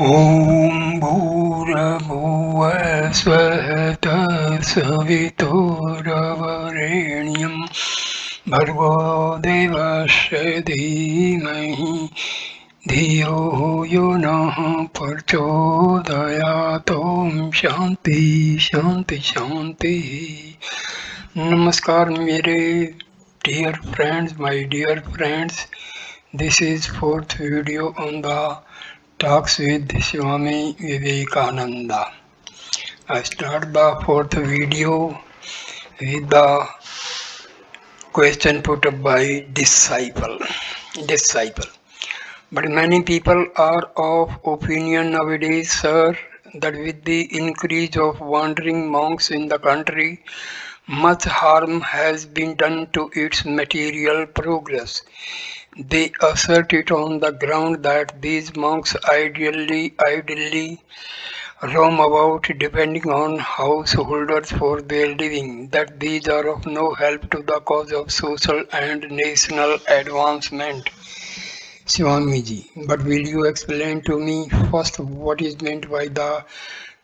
ॐ भूर्भुवः स्वः तत्सवितुर्वरेण्यं भर्गो देवस्य धीमहि धियो यो नः प्रचोदयात्। ॐ शांति शांति शांति। नमस्कार मेरे dear friends, my dear friends. This is fourth video on the Talks with Swami Vivekananda. I start the fourth video with the question put up by disciple. Disciple. But many people are of opinion nowadays, sir, that with the increase of wandering monks in the country, much harm has been done to its material progress. They assert it on the ground that these monks idly roam about depending on householders for their living, that these are of no help to the cause of social and national advancement. Swamiji, but will you explain to me first what is meant by the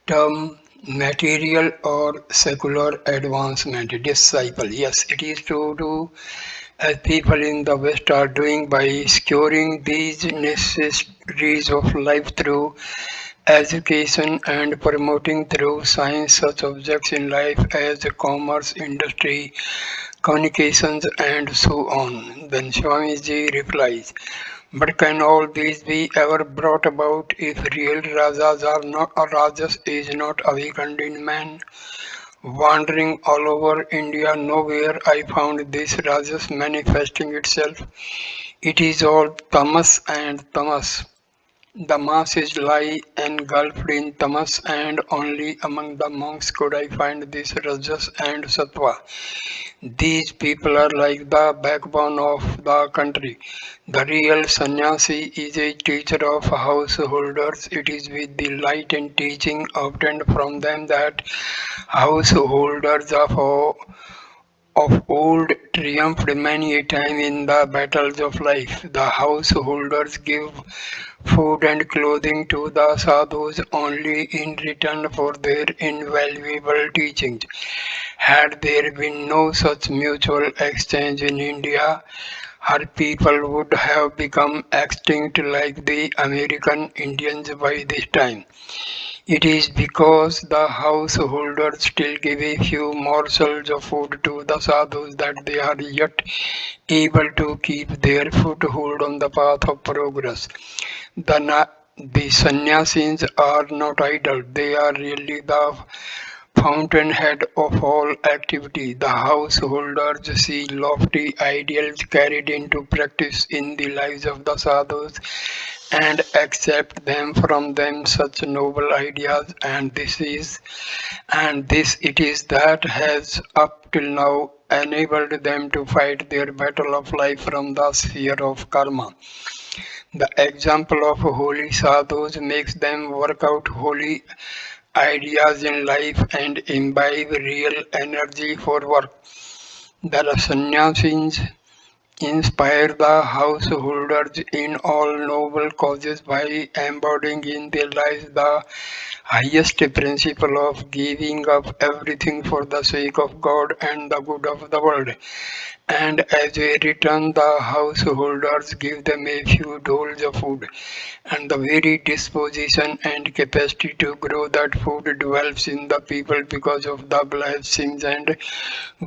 term material or secular advancement? Disciple, yes, it is to do as people in the West are doing by securing these necessities of life through education and promoting through science such objects in life as commerce, industry, communications, and so on. Then Swamiji replies, but can all these be ever brought about if real rajas are not, or rajas is not awakened in man? Wandering all over India, nowhere I found this rajas manifesting itself. It is all tamas and tamas. The masses lie engulfed in tamas, and only among the monks could I find this rajas and sattva. These people are like the backbone of the country. The real sannyasi is a teacher of householders. It is with the light and teaching obtained from them that householders of old triumphed many a time in the battles of life. The householders give food and clothing to the sadhus only in return for their invaluable teachings. Had there been no such mutual exchange in India, her people would have become extinct like the American Indians by this time. It is because the householders still give a few morsels of food to the sadhus that they are yet able to keep their foothold on the path of progress. The sannyasis are not idle, they are really the fountainhead of all activity. The householders see lofty ideals carried into practice in the lives of the sadhus and accept them from them such noble ideas, and this it is that has up till now enabled them to fight their battle of life from the sphere of karma. The example of holy sadhus makes them work out holy ideas in life and imbibe real energy for work. The sannyasis inspire the householders in all noble causes by embodying in their lives the highest principle of giving up everything for the sake of God and the good of the world. And as a return, the householders give them a few doles of food, and the very disposition and capacity to grow that food develops in the people because of the blessings and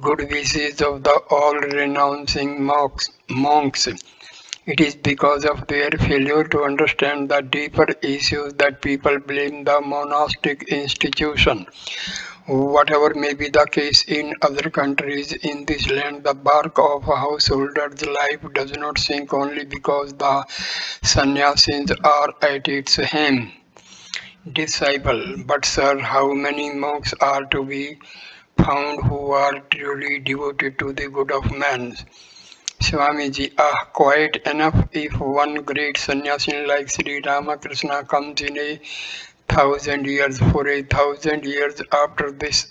good wishes of the all-renouncing monks. It is because of their failure to understand the deeper issues that people blame the monastic institution. Whatever may be the case in other countries in this land, the bark of a householder's life does not sink only because the sannyasis are at its hem. Disciple, but sir, how many monks are to be found who are truly devoted to the good of man? Swamiji, quite enough if one great sannyasi like Sri Ramakrishna comes in 1,000 years. For 1,000 years after this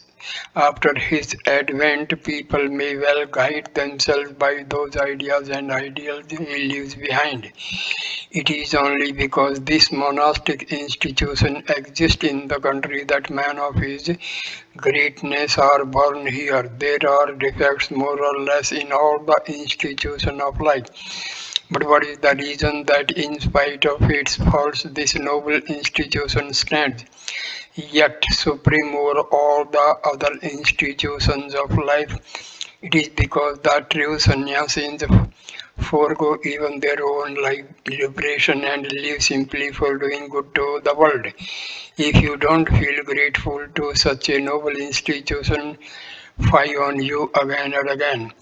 After his advent, people may well guide themselves by those ideas and ideals he leaves behind. It is only because this monastic institution exists in the country that men of his greatness are born here. There are defects more or less in all the institution of life. But what is the reason that in spite of its faults this noble institution stands, yet supreme over all the other institutions of life? It is because the true sannyasis forego even their own life liberation and live simply for doing good to the world. If you don't feel grateful to such a noble institution, fie on you again and again.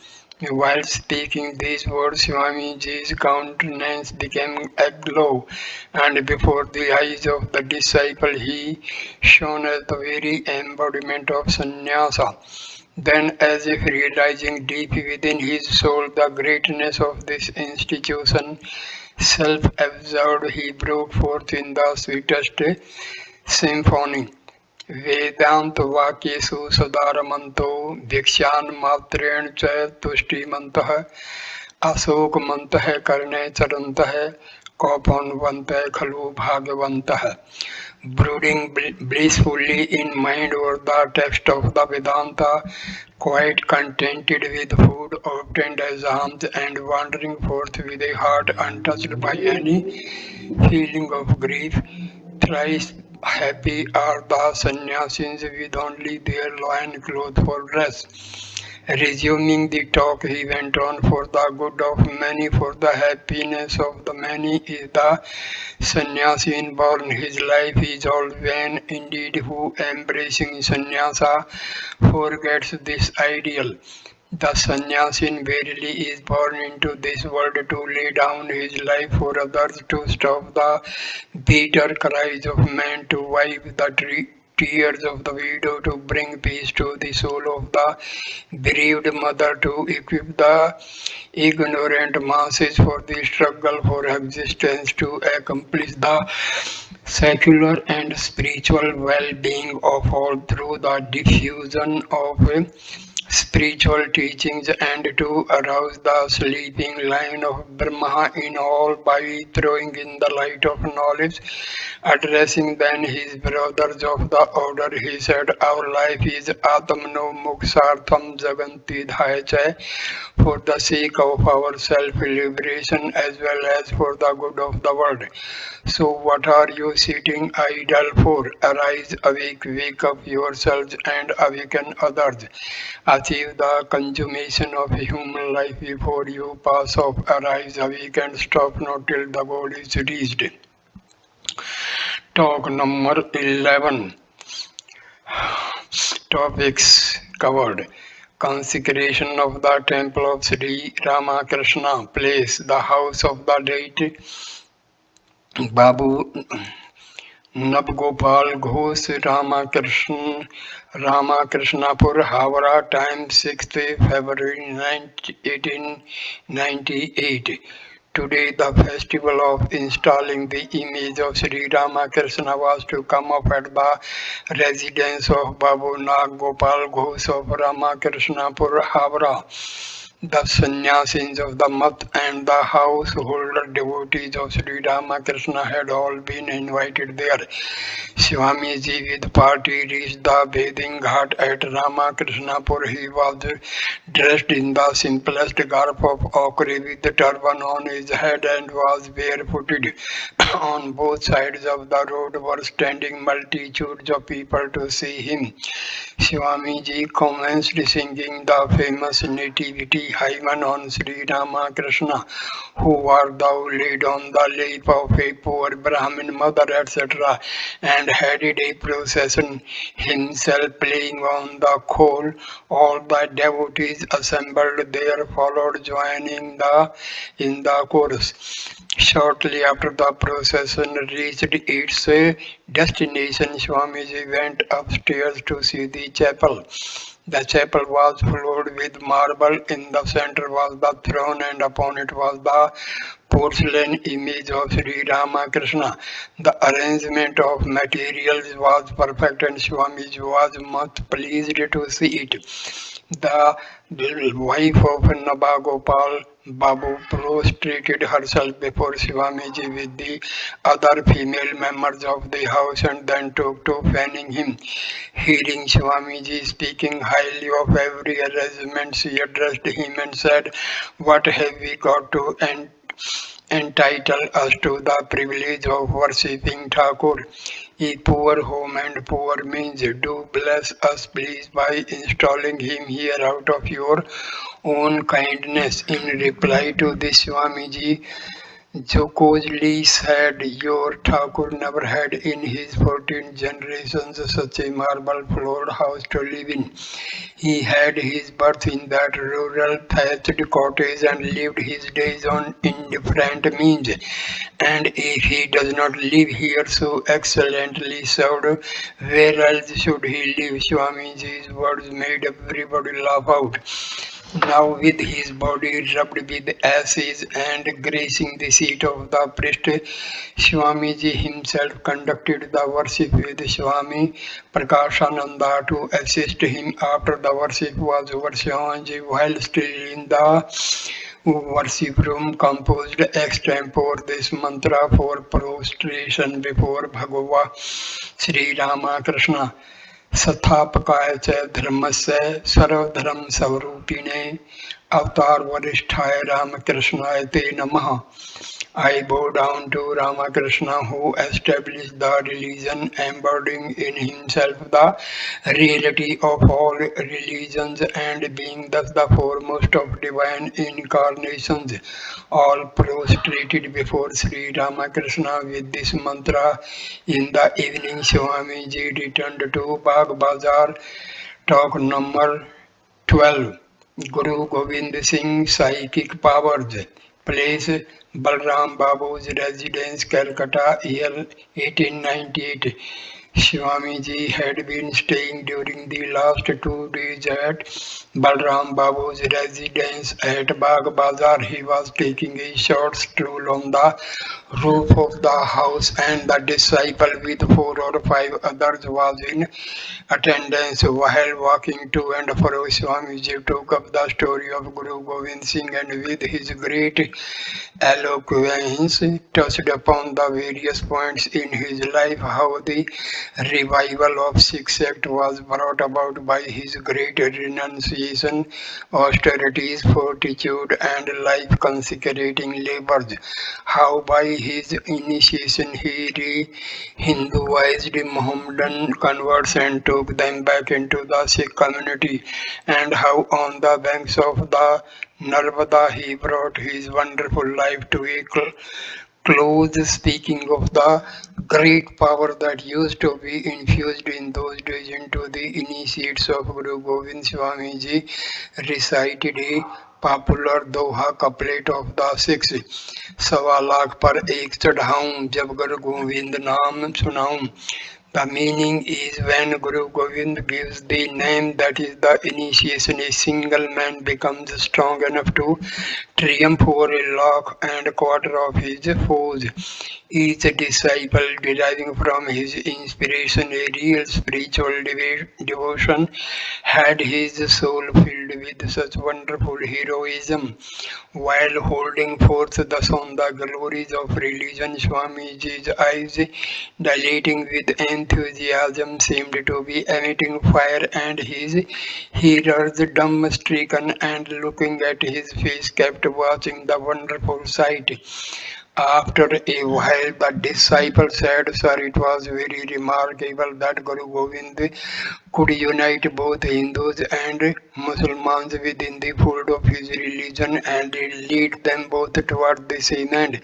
While speaking these words, Swamiji's countenance became aglow, and before the eyes of the disciple he shone as the very embodiment of sannyasa. Then, as if realizing deep within his soul the greatness of this institution, self-absorbed, he broke forth in the sweetest symphony. वेदांत वाक्येषु सदारमन्तो भिक्षान्मात्रेण च तुष्टिमन्तः अशोकमन्तः कर्णे चरन्तः कौपन्वन्तः खलु भाग्यवन्तः. Brooding blissfully in mind over the text of the Vedanta, quite contented with food obtained as alms and wandering forth with a heart untouched by any feeling of grief, thrice happy are the sannyasis with only their loin cloth for dress. Resuming the talk, he went on, for the good of many, for the happiness of the many is the sannyasi inborn. His life is all vain indeed who, embracing sannyasa, forgets this ideal. The sannyasin verily is born into this world to lay down his life for others, to stop the bitter cries of men, to wipe the tears of the widow, to bring peace to the soul of the bereaved mother, to equip the ignorant masses for the struggle for existence, to accomplish the secular and spiritual well-being of all through the diffusion of spiritual teachings, and to arouse the sleeping lion of Brahma in all by throwing in the light of knowledge. Addressing then his brothers of the order, he said, our life is Atmano Muksartham Jaganti Dhaya, for the sake of our self-liberation as well as for the good of the world. So what are you sitting idle for? Arise, awake, wake up yourselves and awaken others. Achieve the consummation of human life before you pass off. Arise, awake and stop not till the goal is reached. Talk number 11. Topics covered. Consecration of the temple of Sri Ramakrishna, place, the house of the deity Babu Nabgopal Ghosh, Ramakrishnapur, Havara, time 6th February 1898. Today the festival of installing the image of Sri Ramakrishna was to come up at the residence of Babu Nagopal Ghosh of Ramakrishnapur, Havara. The sannyasis of the Mat and the householder devotees of Sri Ramakrishna had all been invited there. Swamiji with party reached the bathing ghat at Ramakrishnapur. He was dressed in the simplest garb of ochre with the turban on his head and was barefooted. On both sides of the road were standing multitudes of people to see him. Swamiji commenced singing the famous nativity hymn on Sri Ramakrishna, who art thou laid on the lap of a poor Brahmin mother, etc., and headed a procession, himself playing on the khol. All the devotees assembled there followed, joining in the chorus. Shortly after the procession reached its destination, Swamiji went upstairs to see the chapel. The chapel was floored with marble. In the center was the throne, and upon it was the porcelain image of Sri Ramakrishna. The arrangement of materials was perfect, and Swamiji was much pleased to see it. The wife of Nabagopal Babu prostrated herself before Swamiji with the other female members of the house and then took to fanning him. Hearing Swamiji speaking highly of every arrangement, she addressed him and said, "What have we got to entitle us to the privilege of worshipping Thakur? A poor home and poor means. Do bless us please by installing him here out of your own kindness." In reply to this, Swamiji jocosely said, "Your Thakur never had in his 14 generations such a marble-floored house to live in. He had his birth in that rural thatched cottage and lived his days on indifferent means. And if he does not live here so excellently served, where else should he live?" Swamiji's words made everybody laugh out. Now, with his body rubbed with ashes and gracing the seat of the priest, Swamiji himself conducted the worship with Swami Prakashananda to assist him. After the worship was over, Swamiji, while still in the worship room, composed extempore this mantra for prostration before Bhagava Sri Ramakrishna. स्थापकाय च धर्मस्य सर्वधर्म स्वरूपिणे अवतार वरिष्ठाय रामकृष्णाय ते नमः. I bow down to Ramakrishna, who established the religion, embodying in himself the reality of all religions and being thus the foremost of divine incarnations. All prostrated before Sri Ramakrishna with this mantra. In the evening, Swamiji returned to Bagh Bazar. Talk number 12. Guru Govind Singh Psychic Powers. Place Balram Babu's residence, Calcutta, year 1898. Swamiji had been staying during the last 2 days at Balram Babu's residence at Bagh Bazar. He was taking a short stroll on the roof of the house, and the disciple with 4 or 5 others was in attendance. While walking to and fro, Swamiji took up the story of Guru Govind Singh and with his great eloquence touched upon the various points in his life, how the revival of Sikh sect was brought about by his great renunciation, austerities, fortitude, and life-consecrating labors, how by his initiation he re-Hinduized Mohammedan converts and took them back into the Sikh community, and how on the banks of the Narmada he brought his wonderful life to a close, speaking of the great power that used to be infused in those days into the initiates of Guru Govind. Swamiji recited a popular Doha couplet of the Sikhs. 1.25 पर एक चढ़ाऊं जब गुरु गोविंद नाम सुनाऊं. The meaning is, when Guru Govind gives the name, that is the initiation, a single man becomes strong enough to triumph over 1.25 lakhs of his foes. Each disciple, deriving from his inspiration a real spiritual devotion, had his soul filled with such wonderful heroism. While holding forth thus on the glories of religion, Swamiji's eyes, dilating with enthusiasm, seemed to be emitting fire, and his hearers, dumb-stricken and looking at his face, kept watching the wonderful sight. After a while, the disciple said, "Sir, it was very remarkable that Guru Govind could unite both Hindus and Muslims within the fold of his religion and lead them both toward the same end.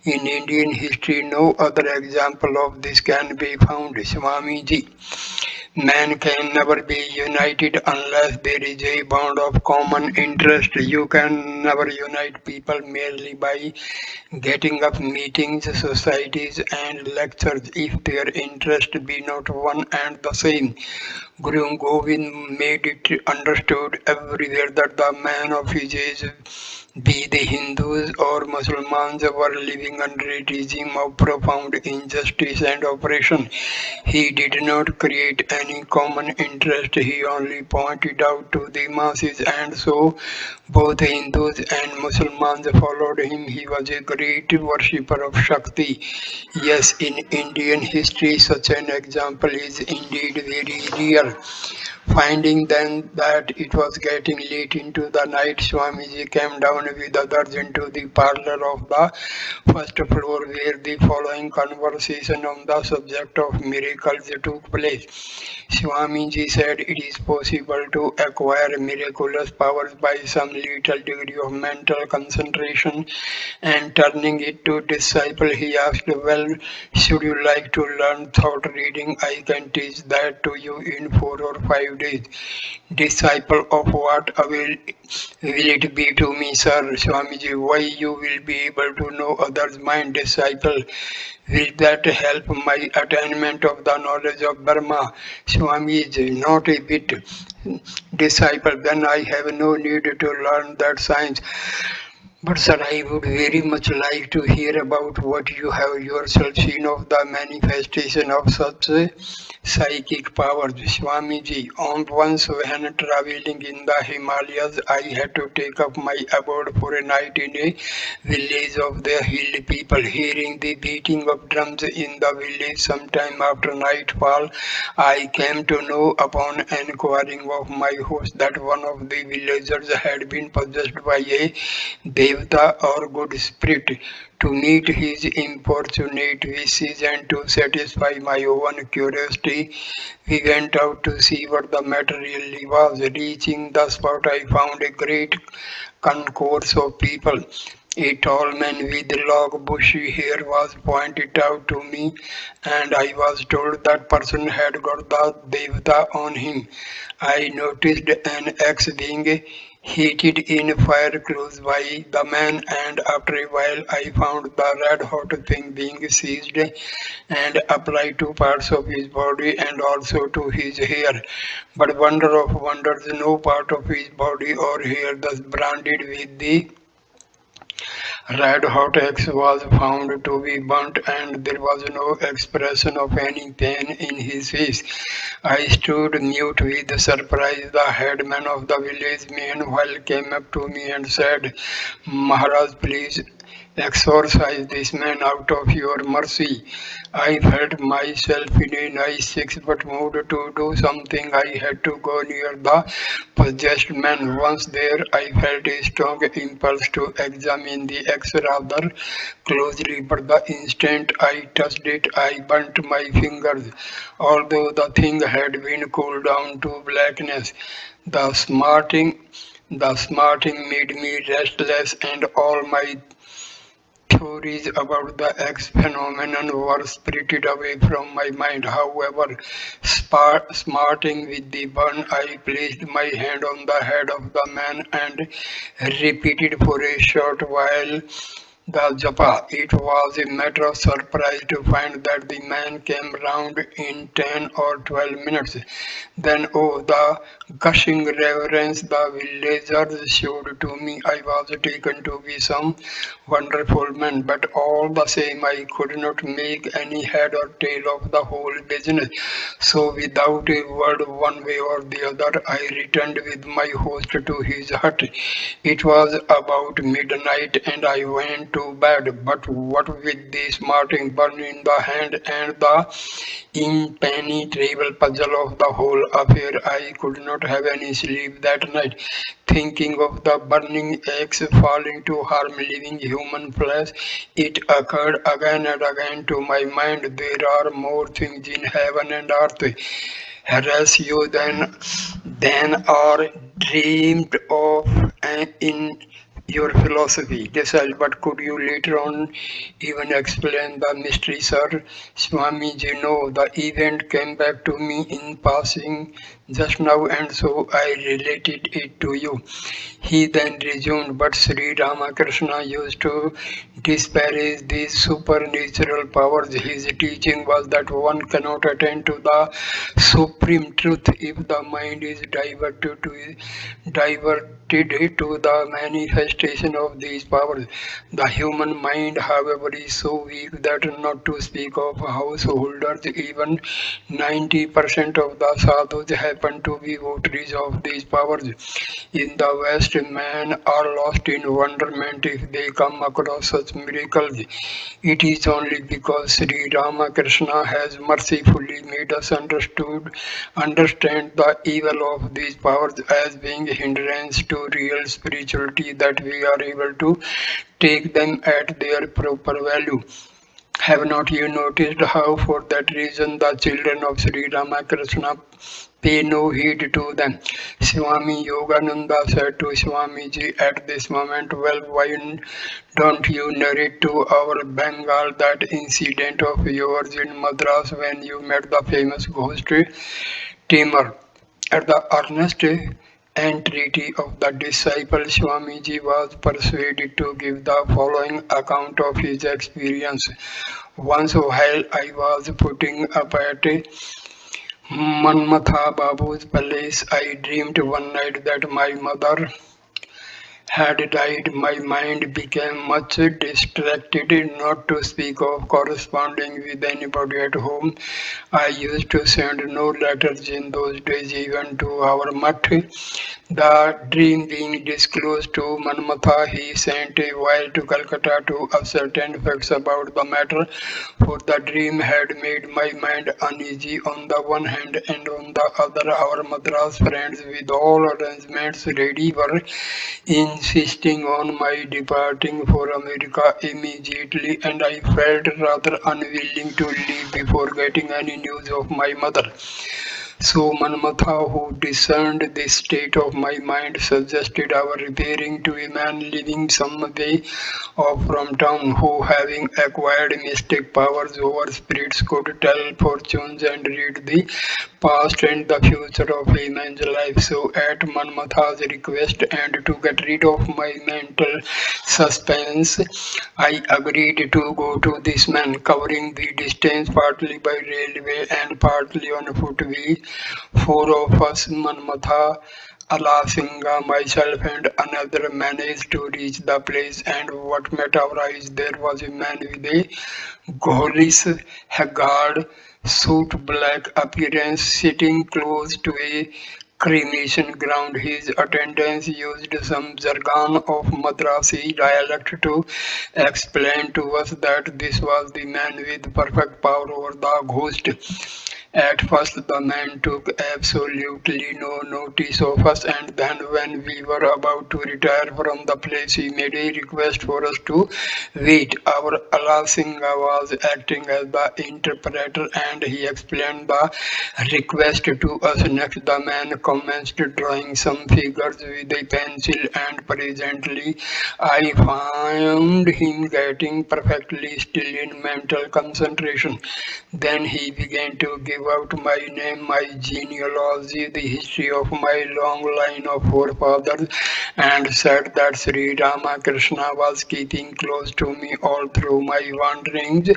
In Indian history, no other example of this can be found." Swamiji Man can never be united unless there is a bond of common interest. You can never unite people merely by getting up meetings, societies, and lectures if their interest be not one and the same. Guru Govind made it understood everywhere that the man of his age, be they Hindus or Muslims, were living under a regime of profound injustice and oppression. He did not create any common interest, he only pointed out to the masses, and so both Hindus and Muslims followed him. He was a great worshipper of Shakti. Yes, in Indian history, such an example is indeed very rare. Finding then that it was getting late into the night, Swamiji came down with others into the parlor of the first floor where the following conversation on the subject of miracles took place. Swamiji said it is possible to acquire miraculous powers by some little degree of mental concentration, and turning it to disciple, he asked, well, should you like to learn thought reading? I can teach that to you in 4 or 5 days. Disciple of what will it be to me, sir? Swamiji, why you will be able to know others' mind? Disciple, will that help my attainment of the knowledge of Brahma? Swamiji, not a bit. Disciple, then I have no need to learn that science. But sir, I would very much like to hear about what you have yourself seen of the manifestation of such psychic powers. Swamiji, on once when traveling in the Himalayas, I had to take up my abode for a night in a village of the hill people. Hearing the beating of drums in the village sometime after nightfall, I came to know upon enquiring of my host that one of the villagers had been possessed by a Devta or good spirit. To meet his importunate wishes and to satisfy my own curiosity, we went out to see what the matter really was. Reaching the spot, I found a great concourse of people. A tall man with long bushy hair was pointed out to me, and I was told that person had got the Devta on him. I noticed an axe being heated in fire close by the man, and after a while I found the red hot thing being seized and applied to parts of his body and also to his hair. But wonder of wonders, no part of his body or hair thus branded with the red hot axe was found to be burnt, and there was no expression of any pain in his face. I stood mute with surprise. The headman of the village meanwhile came up to me and said, Maharaj, please exorcise this man out of your mercy. I felt myself in a nice six-foot mood to do something. I had to go near the possessed man. Once there, I felt a strong impulse to examine the axe rather closely, but the instant I touched it, I burnt my fingers. Although the thing had been cooled down to blackness, the smarting the smarting made me restless, and all my theories about the X phenomenon were spirited away from my mind. However, smarting with the burn, I placed my hand on the head of the man and repeated for a short while the japa. It was a matter of surprise to find that the man came round in 10 or 12 minutes. Then, oh, the gushing reverence the villagers showed to me. I was taken to be some wonderful man, but all the same, I could not make any head or tail of the whole business. So, without a word, one way or the other, I returned with my host to his hut. It was about midnight, and I went to bed. But what with the smarting burn in the hand and the impenetrable puzzle of the whole affair, I could not have any sleep that night. Thinking of the burning axe falling to harm living human flesh, it occurred again and again to my mind. There are more things in heaven and earth harass you than are dreamed of in your philosophy. Decide, but could you later on even explain the mystery, sir? Swamiji, no, the event came back to me in passing just now, and so I related it to you. He then resumed, but Sri Ramakrishna used to disparage these supernatural powers. His teaching was that one cannot attain to the supreme truth if the mind is diverted to the manifestation of these powers. The human mind, however, is so weak that, not to speak of householders, even 90% of the sadhus happen to be votaries of these powers. In the West, men are lost in wonderment if they come across such miracles. It is only because Sri Ramakrishna has mercifully made us understand the evil of these powers as being hindrance to real spirituality that we are able to take them at their proper value. Have not you noticed how, for that reason, the children of Sri Ramakrishna pay no heed to them? Swami Yogananda said to Swamiji at this moment, well, why don't you narrate to our Bengal that incident of yours in Madras when you met the famous ghost tamer? At the earnest entreaty of the disciple, Swamiji was persuaded to give the following account of his experience. Once while I was putting up at Manmatha Babu's palace, I dreamed one night that my mother had died. My mind became much distracted, not to speak of corresponding with anybody at home. I used to send no letters in those days, even to our mutt. The dream being disclosed to Manmatha, he sent a wire to Calcutta to ascertain facts about the matter, for the dream had made my mind uneasy on the one hand, and on the other our Madras friends, with all arrangements ready, were insisting on my departing for America immediately, and I felt rather unwilling to leave before getting any news of my mother. So Manmatha, who discerned the state of my mind, suggested our repairing to a man living some way off from town, who, having acquired mystic powers over spirits, could tell fortunes and read the past and the future of a man's life. So at Manmatha's request, and to get rid of my mental suspense, I agreed to go to this man, covering the distance partly by railway and partly on foot. We four of us, Manmatha, Alasinga, myself, and another, managed to reach the place, and what met our eyes there was a man with a ghoulish, haggard, suit black appearance sitting close to a cremation ground. His attendants used some jargon of Madrasi dialect to explain to us that this was the man with perfect power over the ghost. At first the man took absolutely no notice of us, and then when we were about to retire from the place, he made a request for us to wait. Our Alasinga was acting as the interpreter, and he explained the request to us. Next the man commenced drawing some figures with a pencil, and presently I found him getting perfectly still in mental concentration. Then he began to give out my name, my genealogy, the history of my long line of forefathers, and said that Sri Ramakrishna was keeping close to me all through my wanderings,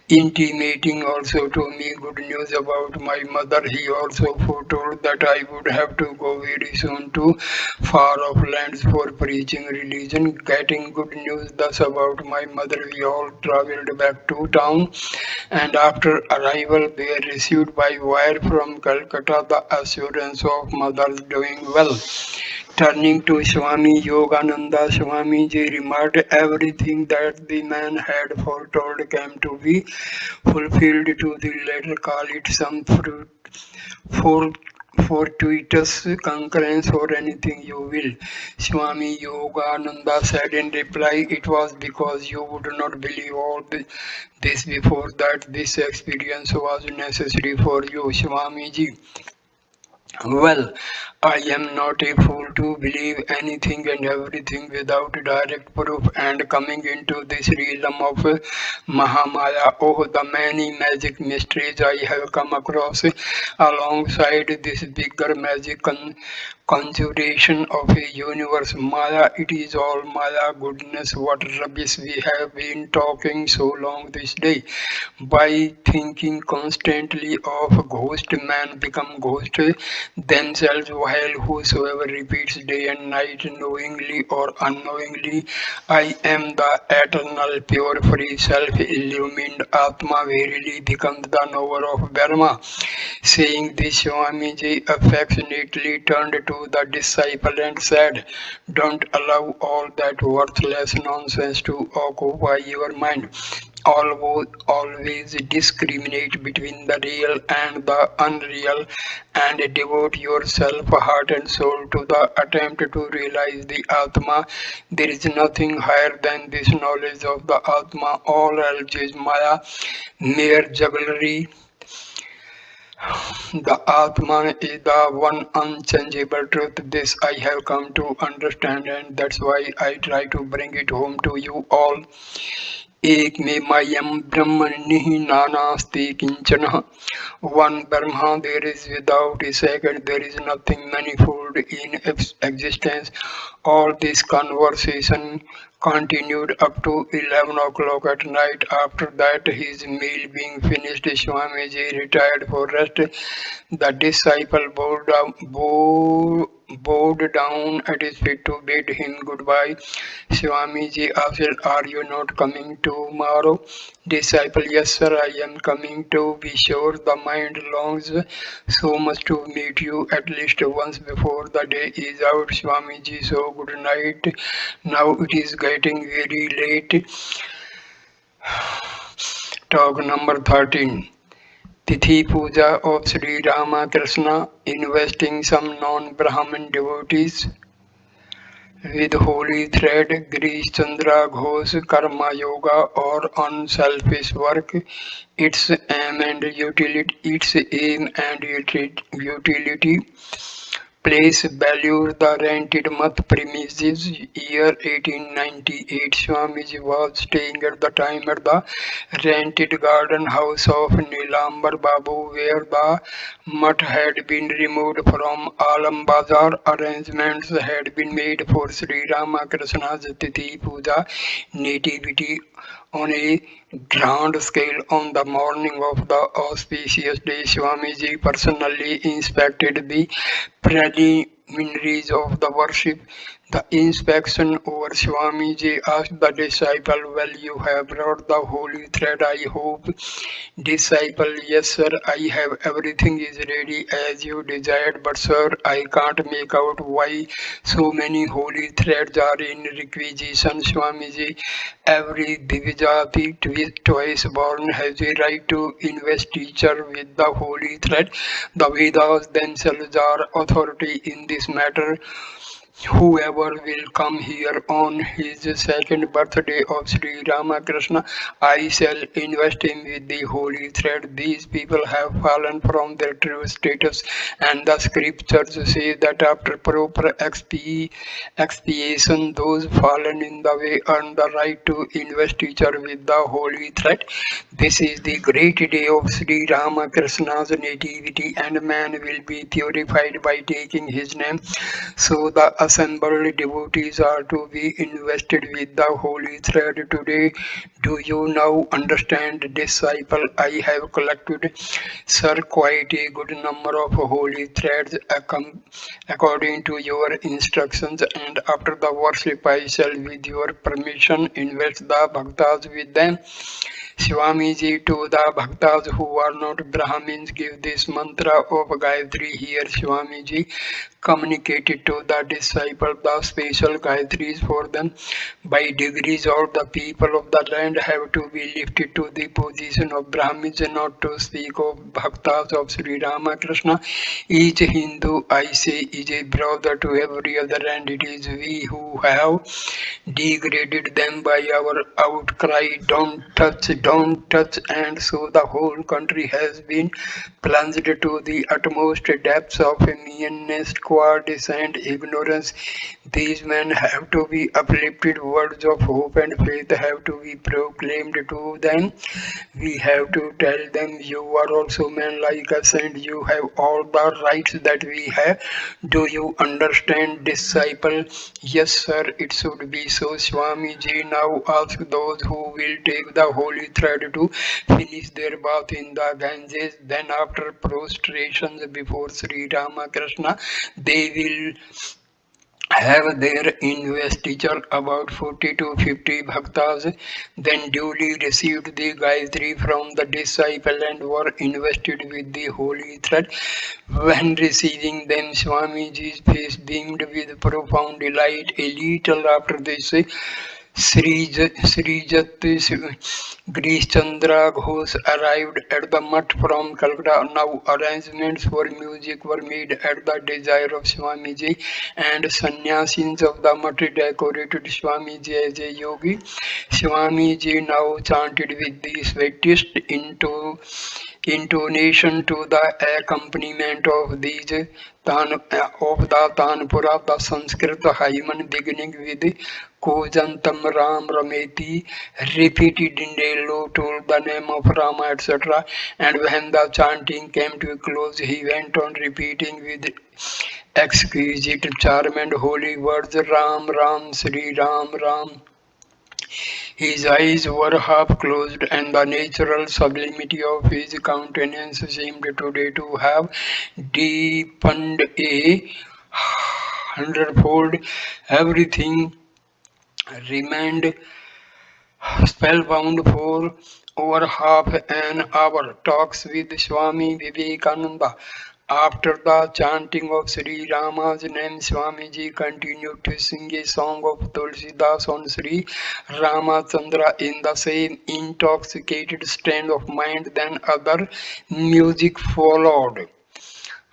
intimating also to me good news about my mother. He also foretold that I would have to go very soon to far off lands for preaching religion. Getting good news thus about my mother, we all travelled back to town, and after arrival were received by wire from Calcutta the assurance of mother's doing well. Turning to Swami Yogananda, Swamiji remarked, everything that the man had foretold came to be fulfilled to the letter. Call it some for fortuitous concurrence or anything you will. Swami Yogananda said in reply, it was because you would not believe all this before that this experience was necessary for you, Swamiji. Well, I am not a fool to believe anything and everything without direct proof, and coming into this realm of Mahamaya. Oh, the many magic mysteries I have come across alongside this bigger magic conjuration of a universe. Maya, it is all Maya. Goodness, what rubbish we have been talking so long this day. By thinking constantly of ghost, man become ghost themselves, while whosoever repeats day and night, knowingly or unknowingly, I am the eternal, pure, free, self-illumined Atma, verily becomes the knower of Brahma. Saying this, Swamiji affectionately turned to the disciple and said, "Don't allow all that worthless nonsense to occupy your mind. Always discriminate between the real and the unreal, and devote yourself heart and soul to the attempt to realize the Atma. There is nothing higher than this knowledge of the Atma. All else is Maya, mere jugglery. The Atman is the one unchangeable truth. This I have come to understand, and that's why I try to bring it home to you all. एक में मयम ब्रह्मणि नानास्ति किंचन. One Brahma, there is without a second, there is nothing manifold in existence. All this conversation continued up to 11 o'clock at night. After that, his meal being finished, Swamiji retired for rest. The disciple bowed down at his feet to bid him goodbye. Swamiji asked, "Are you not coming tomorrow?" Disciple, "Yes, sir, I am coming to be sure. The mind longs so much to meet you at least once before the day is out." Swamiji, so good night. Now it is getting very late. Talk number 13. Tithi Puja of Sri Ramakrishna, investing some non-Brahmin devotees with holy thread, Grish Chandra Ghosh, Karma Yoga or unselfish work. Its aim and utility. Place Belur, the rented Math premises, year 1898. Swamiji was staying at the time at the rented garden house of Nilambar Babu, where the mutt had been removed from Alam Bazar. Arrangements had been made for Sri Ramakrishna's Tithi Puja nativity on a grand scale. On the morning of the auspicious day, Swamiji personally inspected the preliminaries of the worship. The inspection over, Swamiji asked the disciple, "Well, you have brought the holy thread, I hope." Disciple, "Yes, sir, I have everything is ready as you desired, but sir, I can't make out why so many holy threads are in requisition." Swamiji, "Every Divijati twice born has a right to investiture with the holy thread. The Vedas themselves are authority in this matter. Whoever will come here on his second birthday of Sri Ramakrishna, I shall invest him with the holy thread. These people have fallen from their true status, and the scriptures say that after proper expiation, those fallen in the way earn the right to investiture with the holy thread. This is the great day of Sri Ramakrishna's nativity, and man will be purified by taking his name. So the assembled devotees are to be invested with the holy thread today. Do you now understand, disciple? I have collected, sir, quite a good number of holy threads according to your instructions, and after the worship I shall, with your permission, invest the bhaktas with them. Swamiji, to the bhaktas who are not Brahmins, give this mantra of Gayatri here. Swamiji communicated to the disciple the special Gayatris for them. By degrees, all the people of the land men have to be lifted to the position of Brahmins, not to speak of Bhaktas of Sri Ramakrishna. Each Hindu, I say, is a brother to every other, and it is we who have degraded them by our outcry, don't touch, and so the whole country has been plunged to the utmost depths of meanness, cowardice, and ignorance. These men have to be uplifted, words of hope and faith have to be proclaimed to them. We have to tell them, you are also men like us and you have all the rights that we have. Do you understand, disciple? Yes, sir, it should be so. Swamiji now ask those who will take the holy thread to finish their bath in the Ganges. Then, after prostrations before Sri Ramakrishna, they will have their investiture about 40 to 50 bhaktas, then duly received the Gayatri from the disciple and were invested with the holy thread. When receiving them, Swamiji's face beamed with profound delight. A little after this, Srijat Grish Chandra Ghosh arrived at the mutt from Calcutta. Now arrangements for music were made at the desire of Swamiji, and sannyasis of the mutt decorated Swamiji as a yogi. Swamiji now chanted with the sweetest intonation to the accompaniment of these of the Tanpura, the Sanskrit hymen beginning with Kojantam Ram Rameti, repeated in a low tone the name of Rama, etc. And when the chanting came to a close, he went on repeating with exquisite charm and holy words, Ram Ram Sri Ram Ram. His eyes were half closed, and the natural sublimity of his countenance seemed today to have deepened a hundredfold. Everything remained spellbound for over half an hour. Talks with Swami Vivekananda. After the chanting of Sri Rama's name, Swamiji continued to sing a song of Tulsidas on Sri Ramachandra in the same intoxicated strain of mind. Then other music followed.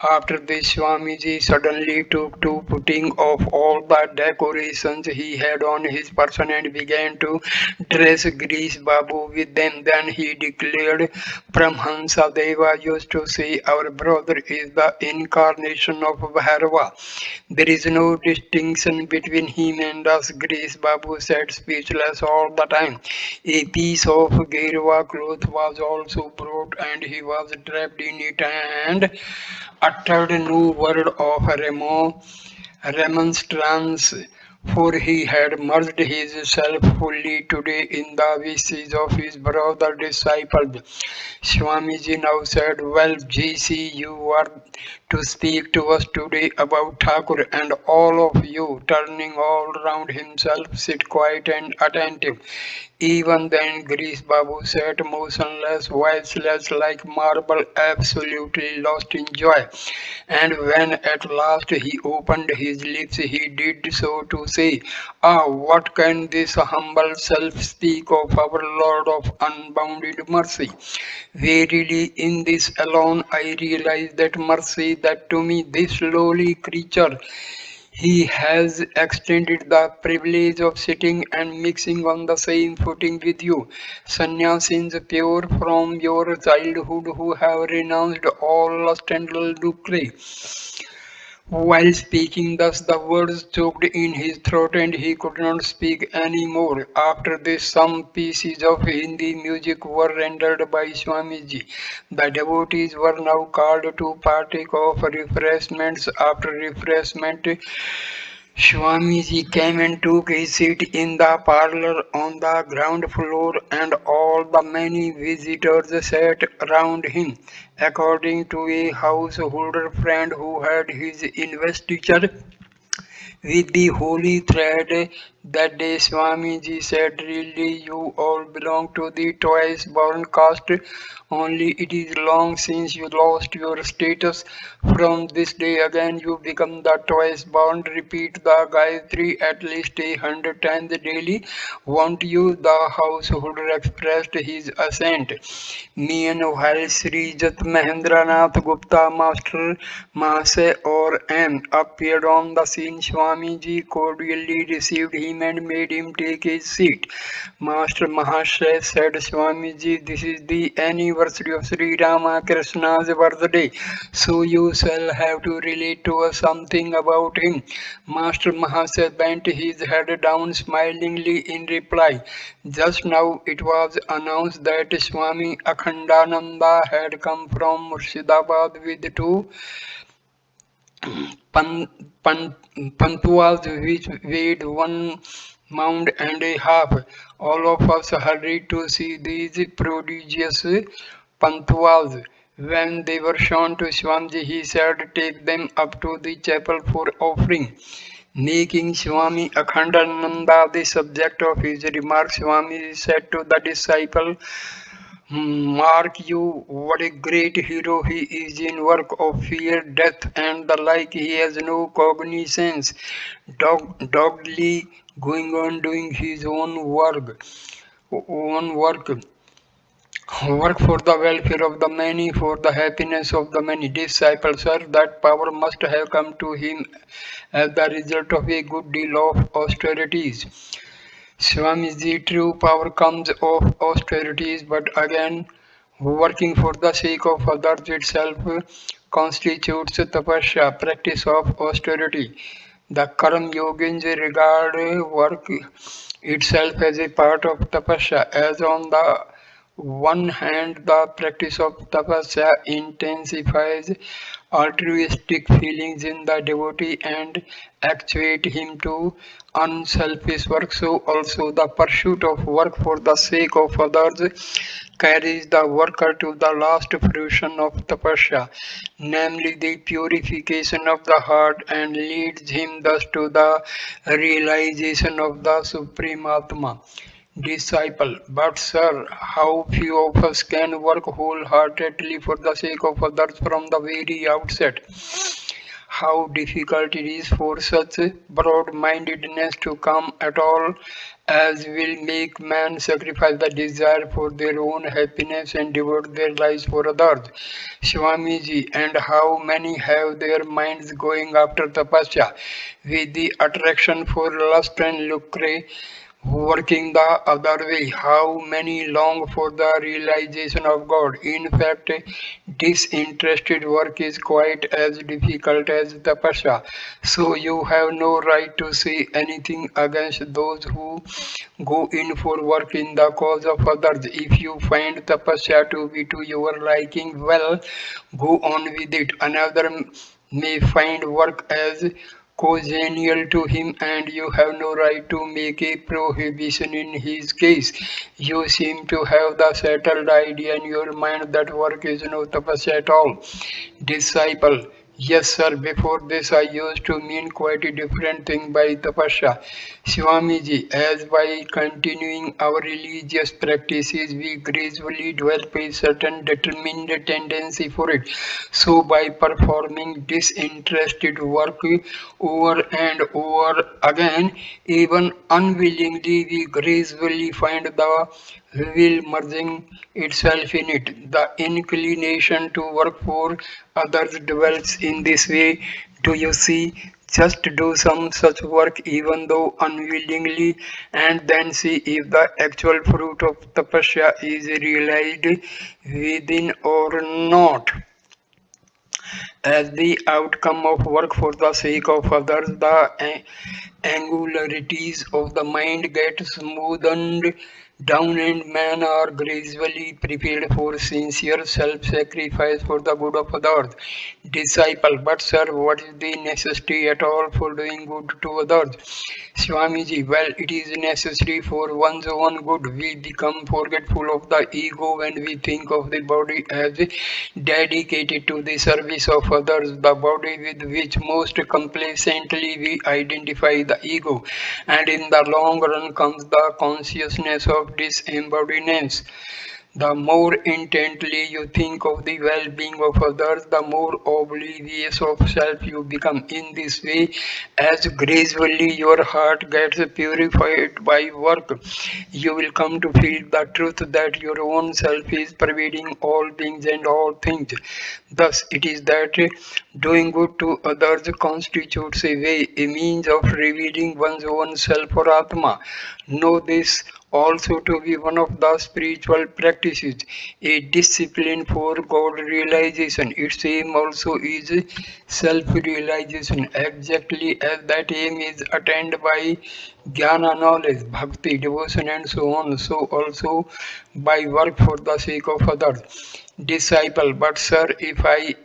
After this, Swamiji suddenly took to putting off all the decorations he had on his person and began to dress Grease Babu with them. Then he declared, Brahmansa Deva used to say, our brother is the incarnation of Bhairava. There is no distinction between him and us. Grease Babu sat speechless all the time. A piece of Gairva cloth was also brought and he was draped in it and uttered no word of remonstrance, for he had merged himself fully today in the wishes of his brother disciples. Swamiji now said, well, GC, you are to speak to us today about Thakur, and all of you, turning all round himself, sit quiet and attentive. Even then, Grease Babu sat motionless, voiceless like marble, absolutely lost in joy. And when at last he opened his lips, he did so to say, ah, what can this humble self speak of our Lord of unbounded mercy? Verily, in this alone I realize that mercy that to me, this lowly creature, he has extended the privilege of sitting and mixing on the same footing with you, sannyasis pure from your childhood who have renounced all lust and lucre. While speaking thus, the words choked in his throat and he could not speak any more. After this, some pieces of Hindi music were rendered by Swamiji. The devotees were now called to partake of refreshments. After refreshment, Swamiji came and took a seat in the parlor on the ground floor, and all the many visitors sat round him. According to a householder friend who had his investiture with the holy thread, That day Swamiji said, really you all belong to the twice born caste, only it is long since you lost your status. From this day again you become the twice born. Repeat the Gayatri at least 100 times daily. Won't you? The householder expressed his assent. Meanwhile, Sri Jat Mahendranath Gupta Master Mahasaya or M appeared on the scene. Swamiji cordially received him and made him take his seat. Master Mahasaya said, Swamiji, this is the anniversary of Sri Ramakrishna's birthday, so you shall have to relate to us something about him. Master Mahasaya bent his head down smilingly in reply. Just now it was announced that Swami Akhandananda had come from Murshidabad with two pan, pan, pantuas which weighed 1 pound and a half. All of us hurried to see these prodigious pantuas. When they were shown to Swamiji, he said, take them up to the chapel for offering. Making Swami Akhandananda the subject of his remarks, Swami said to the disciple, mark you what a great hero he is in work of fear, death, and the like. He has no cognizance, doggedly going on doing his own work for the welfare of the many, for the happiness of the many. Disciples, sir, that power must have come to him as the result of a good deal of austerities. Swamiji, true power comes of austerities, but again, working for the sake of others itself constitutes tapasya, practice of austerity. The Karma Yogins regard work itself as a part of tapasya, as on the one hand, the practice of tapasya intensifies altruistic feelings in the devotee and actuate him to unselfish work, so also the pursuit of work for the sake of others carries the worker to the last fruition of tapasya, namely the purification of the heart, and leads him thus to the realization of the Supreme Atma. Disciple, but sir, how few of us can work wholeheartedly for the sake of others from the very outset? How difficult it is for such broad-mindedness to come at all as will make man sacrifice the desire for their own happiness and devote their lives for others. Swamiji, and how many have their minds going after tapasya with the attraction for lust and lucre working the other way. How many long for the realization of God? In fact, disinterested work is quite as difficult as tapasya. So you have no right to say anything against those who go in for work in the cause of others. If you find tapasya to be to your liking, well, go on with it. Another may find work as congenial to him, and you have no right to make a prohibition in his case. You seem to have the settled idea in your mind that work is no tapasya at all. Disciple, yes sir, before this I used to mean quite a different thing by tapasya. Swamiji, as by continuing our religious practices we gradually develop a certain determined tendency for it. So by performing disinterested work over and over again, even unwillingly, we gradually find the will merging itself in it. The inclination to work for others develops in this way. Do you see? Just do some such work even though unwillingly, and then see if the actual fruit of tapasya is realized within or not. As the outcome of work for the sake of others, the angularities of the mind get smoothened Down-end men are gradually prepared for sincere self-sacrifice for the good of others. Disciple, but sir, what is the necessity at all for doing good to others? Swamiji, well, it is necessary for one's own good. We become forgetful of the ego when we think of the body as dedicated to the service of others, the body with which most complacently we identify the ego, and in the long run comes the consciousness of disembodiedness. The more intently you think of the well-being of others, the more oblivious of self you become. In this way, as gradually your heart gets purified by work, you will come to feel the truth that your own self is pervading all beings and all things. Thus, it is that doing good to others constitutes a way, a means of revealing one's own self or Atma. Know this also to be one of the spiritual practices, a discipline for God realization. Its aim also is self-realization, exactly as that aim is attained by jnana knowledge, bhakti, devotion and so on, so also by work for the sake of others. Disciple, but sir, if I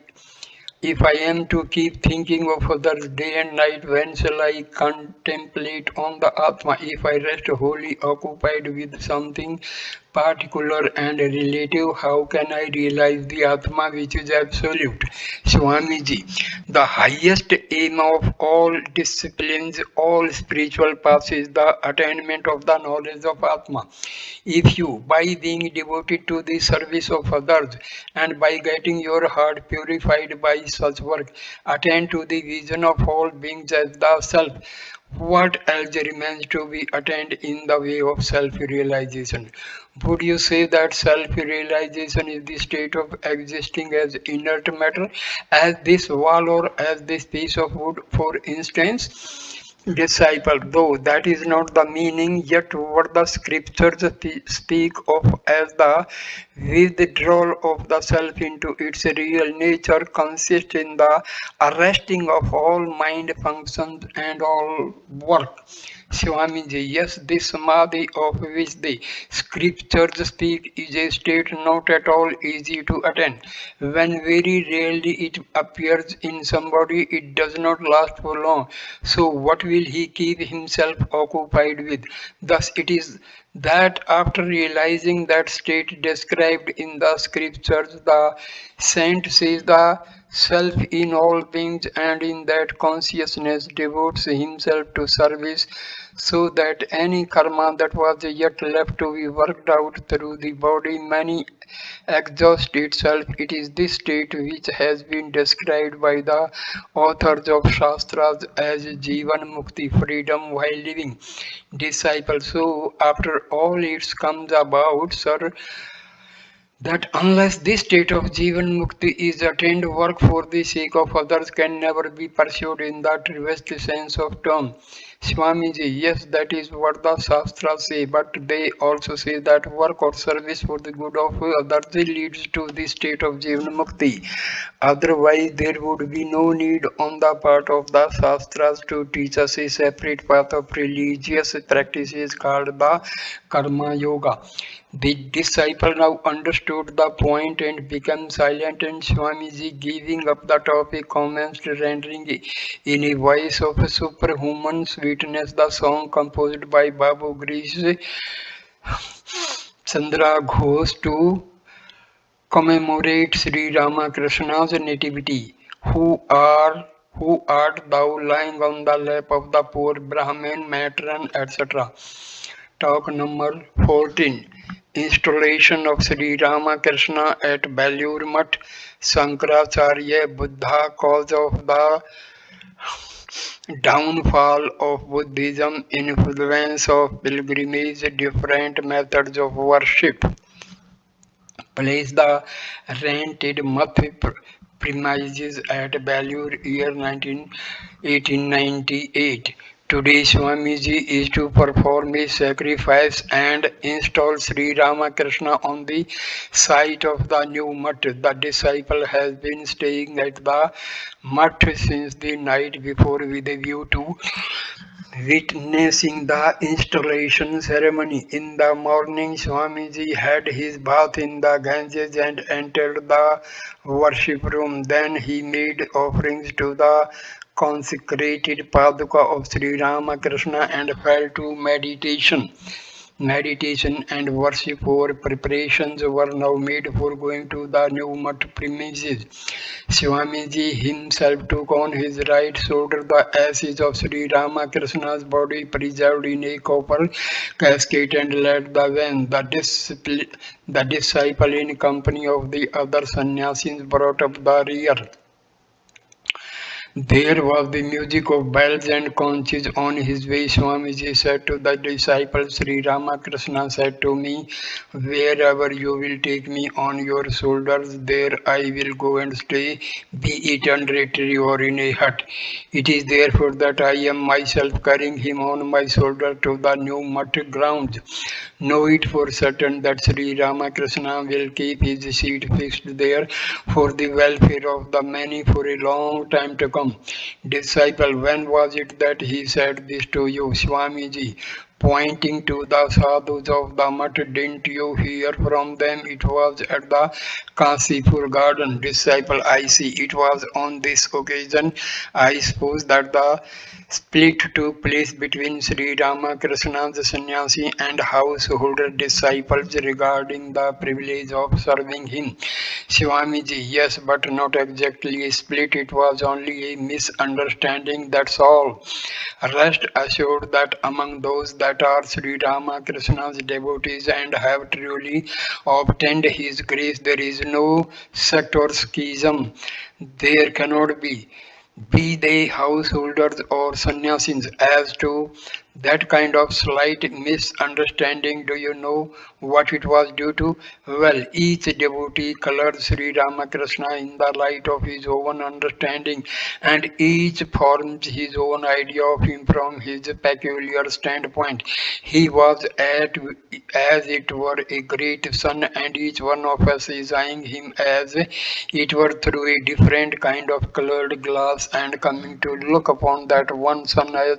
am to keep thinking of others day and night, when shall I contemplate on the Atma? If I rest wholly occupied with something particular and relative, how can I realize the Atma which is absolute? Swamiji, the highest aim of all disciplines, all spiritual paths is the attainment of the knowledge of Atma. If you, by being devoted to the service of others and by getting your heart purified by such work, attain to the vision of all beings as the self, what else remains to be attained in the way of self-realization? Would you say that self-realization is the state of existing as inert matter, as this wall or as this piece of wood, for instance? Disciple, though that is not the meaning, yet what the scriptures speak of as the withdrawal of the self into its real nature consists in the arresting of all mind functions and all work. Swamiji, yes, this samadhi of which the scriptures speak is a state not at all easy to attain. When very rarely it appears in somebody, it does not last for long. So what will he keep himself occupied with? Thus it is that after realizing that state described in the scriptures, the saint sees the self in all beings and in that consciousness devotes himself to service, so that any karma that was yet left to be worked out through the body may exhaust itself. It is this state which has been described by the authors of Shastras as Jivan Mukti, freedom while living. Disciple, so after all it comes about, sir, that unless this state of Jivan Mukti is attained, work for the sake of others can never be pursued in the truest sense of term. Swamiji, yes, that is what the Shastras say, but they also say that work or service for the good of others leads to the state of Jivan Mukti. Otherwise, there would be no need on the part of the Shastras to teach us a separate path of religious practices called the Karma Yoga. The disciple now understood the point and became silent, and Swamiji, giving up the topic, commenced rendering in a voice of superhuman sweetness the song composed by Babu Grish Chandra Ghosh to commemorate Sri Ramakrishna's nativity. Who art thou lying on the lap of the poor Brahmin matron, etc. Talk number 14. Installation of Sri Ramakrishna at Belur Mutt. Shankaracharya Buddha, cause of the downfall of Buddhism, influence of pilgrimage, different methods of worship. Place the rented mutt premises at Belur, year 1898. Today, Swamiji is to perform a sacrifice and install Sri Ramakrishna on the site of the new mutt. The disciple has been staying at the mutt since the night before with a view to Witnessing the installation ceremony in the morning, Swamiji had his bath in the Ganges and entered the worship room. Then he made offerings to the consecrated Paduka of Sri Ramakrishna and fell to meditation. Meditation and worship for preparations were now made for going to the new mutt premises. Swamiji himself took on his right shoulder the ashes of Sri Ramakrishna's body preserved in a copper casket and led the van. The disciple in company of the other sannyasis brought up the rear. There was the music of bells and conches on his way. Swamiji said to the disciples, Sri Ramakrishna said to me, wherever you will take me on your shoulders, there I will go and stay, be it under a tree or in a hut. It is therefore that I am myself carrying him on my shoulder to the new mutt grounds. Know it for certain that Sri Ramakrishna will keep his seat fixed there for the welfare of the many for a long time to come. Disciple, when was it that he said this to you? Swamiji, pointing to the sadhus of the mutt, didn't you hear from them? It was at the Kasipur garden. Disciple, I see. It was on this occasion, I suppose, that the split took place between Sri Ramakrishna's sannyasi and householder disciples regarding the privilege of serving him. Swamiji, yes, but not exactly a split. It was only a misunderstanding, that's all. Rest assured that among those that are Sri Ramakrishna's devotees and have truly obtained his grace, there is no sect or schism. There cannot be they householders or sannyasis. As to that kind of slight misunderstanding, do you know what it was due to? Well, each devotee colored Sri Ramakrishna in the light of his own understanding, and each forms his own idea of him from his peculiar standpoint. He was as it were a great sun, and each one of us is eyeing him as it were through a different kind of colored glass and coming to look upon that one sun as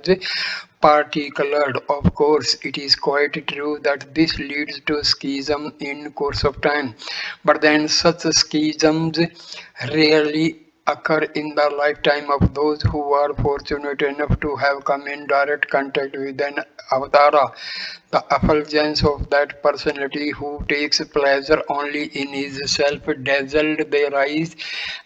party-colored. Of course, it is quite true that this leads to schism in course of time, but then such schisms rarely occur in the lifetime of those who are fortunate enough to have come in direct contact with an avatara. The effulgence of that personality who takes pleasure only in his self dazzled their eyes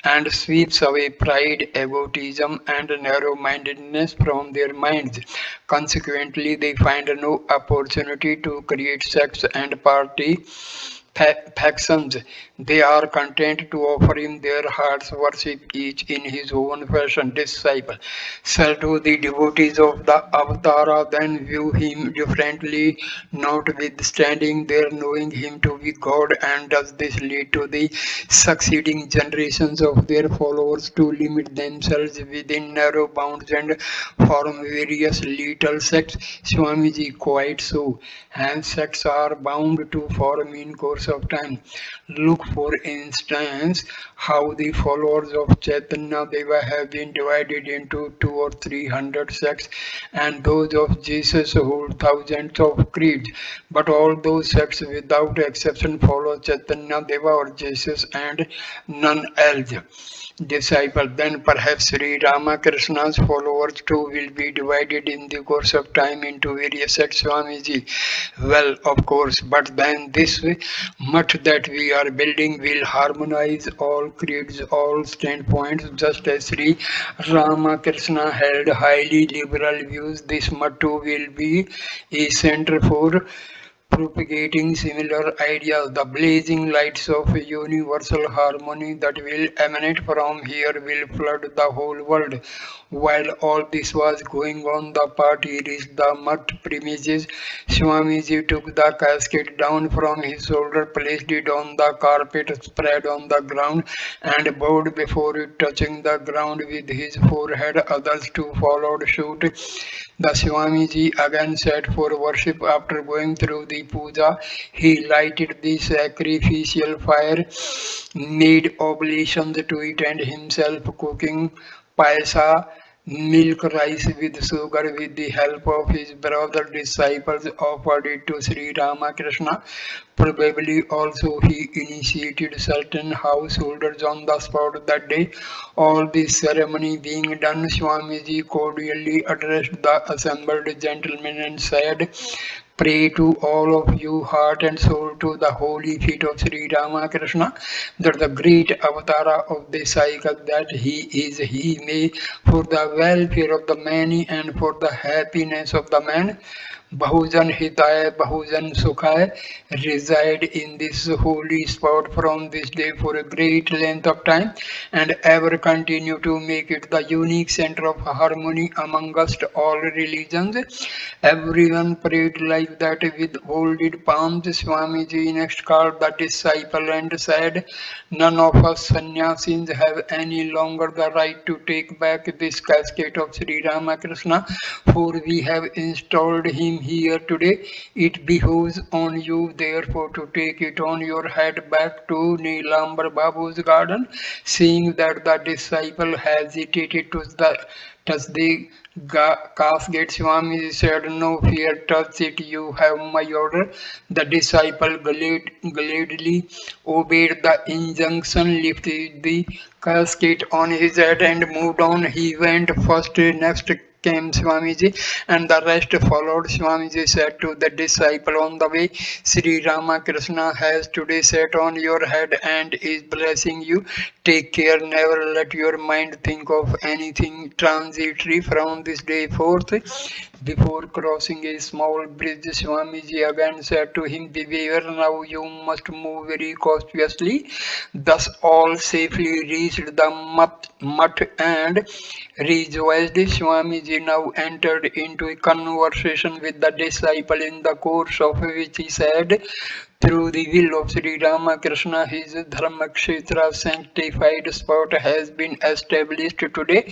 and sweeps away pride, egotism, and narrow-mindedness from their minds. Consequently, they find no opportunity to create sects and party factions. They are content to offer him their hearts worship, each in his own fashion. Disciple, so do the devotees of the Avatara then view him differently, notwithstanding their knowing him to be God? And does this lead to the succeeding generations of their followers to limit themselves within narrow bounds and form various little sects? Swamiji, quite so. And sects are bound to form in course of time. Look, for instance, how the followers of Chaitanya Deva have been divided into 200 or 300 sects, and those of Jesus hold thousands of creeds. But all those sects without exception follow Chaitanya Deva or Jesus and none else. Disciple, then perhaps Sri Ramakrishna's followers too will be divided in the course of time into various sects, Swamiji. Well, of course, but then this mutt that we are building will harmonize all creeds, all standpoints, just as Sri Ramakrishna held highly liberal views. This mutt too will be a center for propagating similar ideas. The blazing lights of universal harmony that will emanate from here will flood the whole world. While all this was going on, the party reached the mutt premises. Swamiji took the casket down from his shoulder, placed it on the carpet spread on the ground, and bowed before it, touching the ground with his forehead. Others too followed suit. The Swamiji again sat for worship. After going through the puja, he lighted the sacrificial fire, made oblations to it, and himself cooking paisa milk rice with sugar with the help of his brother disciples offered it to Sri Ramakrishna. Probably also he initiated certain householders on the spot that day. All this ceremony being done, Swamiji cordially addressed the assembled gentlemen and said, "Pray to all of you, heart and soul, to the holy feet of Sri Ramakrishna, that the great avatara of this cycle, that he may, for the welfare of the many and for the happiness of the man, Bahujan Hitaya, Bahujan Sukhaya, reside in this holy spot from this day for a great length of time and ever continue to make it the unique center of harmony amongst all religions." Everyone prayed like that with folded palms. Swamiji next called the disciple and said, "None of us sannyasis have any longer the right to take back this casket of Sri Ramakrishna, for we have installed him here today. It behoves on you therefore to take it on your head back to Nilambar Babu's garden." Seeing that the disciple hesitated to touch the casket, Swami said, "No fear, touch it, you have my order." The disciple gladly obeyed the injunction, lifted the casket on his head and moved on. He went first, next came Swamiji, and the rest followed. Swamiji said to the disciple on the way, "Sri Ramakrishna has today sat on your head and is blessing you. Take care, never let your mind think of anything transitory from this day forth." Before crossing a small bridge, Swamiji again said to him, "Beware, now you must move very cautiously." Thus all safely reached the mutt and rejoiced. Swamiji now entered into a conversation with the disciple, in the course of which he said, "Through the will of Sri Ramakrishna, his Dharmakshetra sanctified spot has been established today.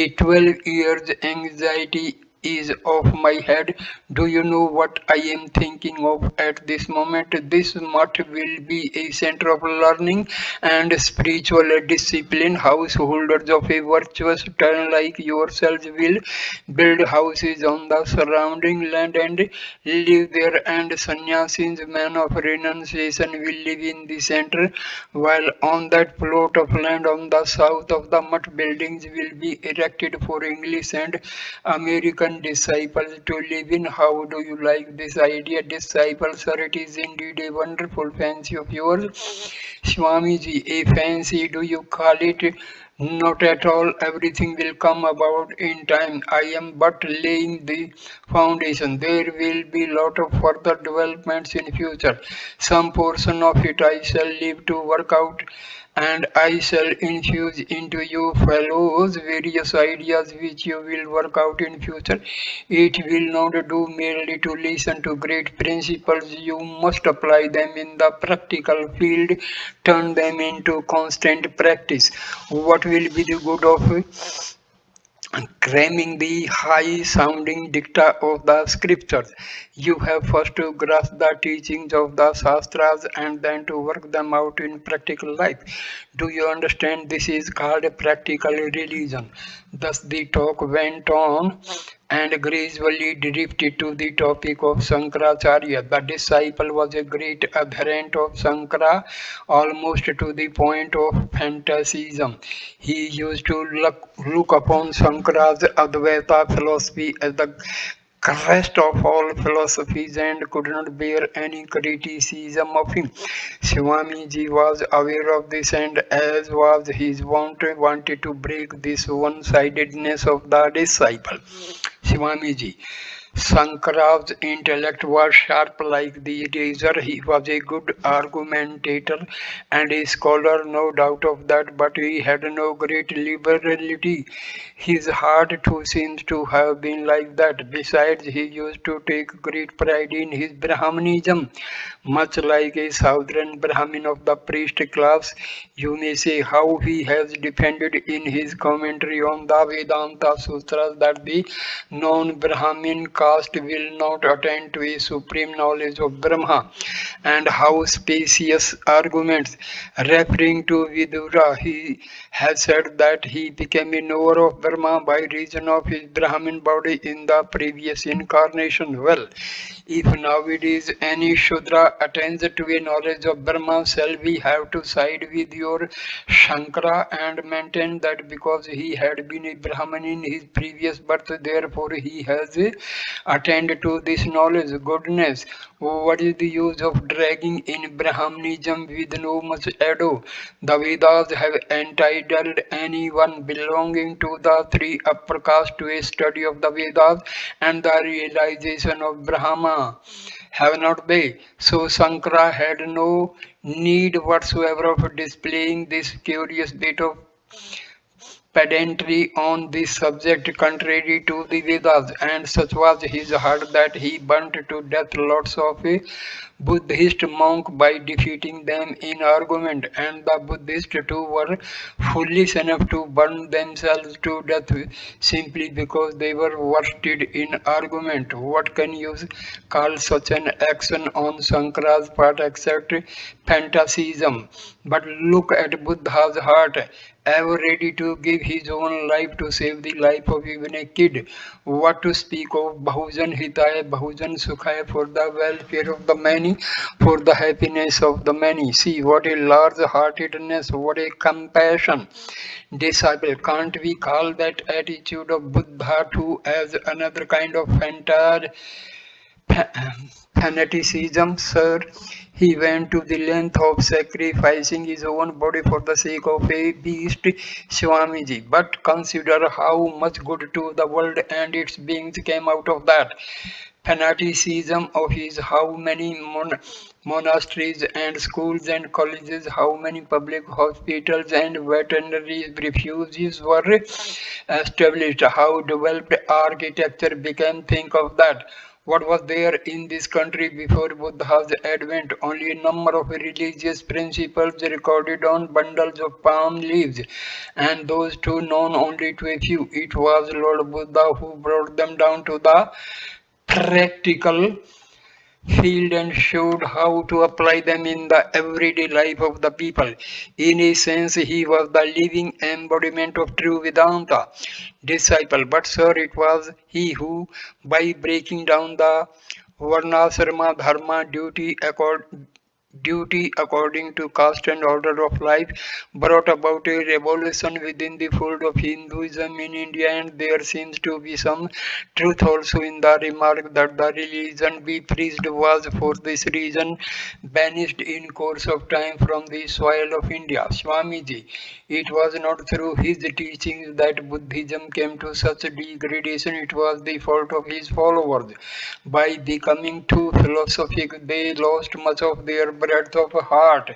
A 12 years anxiety is off my head. Do you know what I am thinking of at this moment? This mutt will be a center of learning and spiritual discipline. Householders of a virtuous turn like yourselves will build houses on the surrounding land and live there, and sannyasis, men of renunciation, will live in the center, while on that plot of land on the south of the mutt, buildings will be erected for English and American disciples to live in. How do you like this idea, disciples? Sir, it is indeed a wonderful fancy of yours." "Swamiji, a fancy, do you call it? Not at all. Everything will come about in time. I am but laying the foundation. There will be lot of further developments in future. Some portion of it I shall leave to work out, and I shall infuse into you fellows various ideas which you will work out in future. It will not do merely to listen to great principles. You must apply them in the practical field, turn them into constant practice. What will be the good of cramming the high sounding dicta of the scriptures? You have first to grasp the teachings of the Shastras and then to work them out in practical life. Do you understand? This is called a practical religion." Thus the talk went on and gradually drifted to the topic of Shankaracharya. The disciple was a great adherent of Shankara, almost to the point of fanaticism. He used to look upon Shankara's Advaita philosophy as the crest of all philosophies and could not bear any criticism of him. Swamiji was aware of this, and as was his wont, wanted to break this one-sidedness of the disciple. Swamiji, Sankara's intellect was sharp like the razor. He was a good argumentator and a scholar, no doubt of that, but he had no great liberality. His heart too seems to have been like that. Besides, he used to take great pride in his Brahmanism, much like a southern Brahmin of the priest class. You may say how he has defended in his commentary on the Vedanta Sutras that the non-Brahmin caste will not attain to a supreme knowledge of Brahma, and how spacious arguments. Referring to Vidura, he has said that he became a knower of Brahma by reason of his Brahmin body in the previous incarnation. Well, if nowadays any Shudra attains to a knowledge of Brahma, shall we have to side with your Shankara and maintain that because he had been a Brahman in his previous birth, therefore he has attained to this knowledge? Goodness, what is the use of dragging in Brahmanism with no much ado? The Vedas have entitled anyone belonging to the three upper castes to a study of the Vedas and the realization of Brahma. Have not they? So Sankara had no need whatsoever of displaying this curious bit of pedantry on this subject contrary to the Vedas, and such was his heart that he burnt to death lots of Buddhist monks by defeating them in argument, and the Buddhists too were foolish enough to burn themselves to death simply because they were worsted in argument. What can you call such an action on Shankara's part except fantasism? But look at Buddha's heart, ever ready to give his own life to save the life of even a kid. What to speak of Bahujan Hitaya, Bahujan Sukhaya, for the welfare of the many, for the happiness of the many. See what a large heartedness, what a compassion. Disciple, can't we call that attitude of Buddha too as another kind of fanaticism, sir? He went to the length of sacrificing his own body for the sake of a beast, Swamiji. But consider how much good to the world and its beings came out of that. Fanaticism of his, how many monasteries and schools and colleges, how many public hospitals and veterinary refuges were established, how developed architecture became. Think of that. What was there in this country before Buddha's advent? Only a number of religious principles recorded on bundles of palm leaves, and those too known only to a few. It was Lord Buddha who brought them down to the practical field and showed how to apply them in the everyday life of the people. In a sense, he was the living embodiment of true Vedanta. Disciple, but sir, it was he who, by breaking down the Varnasrama Dharma duty according to caste and order of life, brought about a revolution within the fold of Hinduism in India, and there seems to be some truth also in the remark that the religion we preached was for this reason banished in course of time from the soil of India. Swamiji, it was not through his teachings that Buddhism came to such degradation, it was the fault of his followers. By becoming too philosophic, they lost much of their breadth of heart.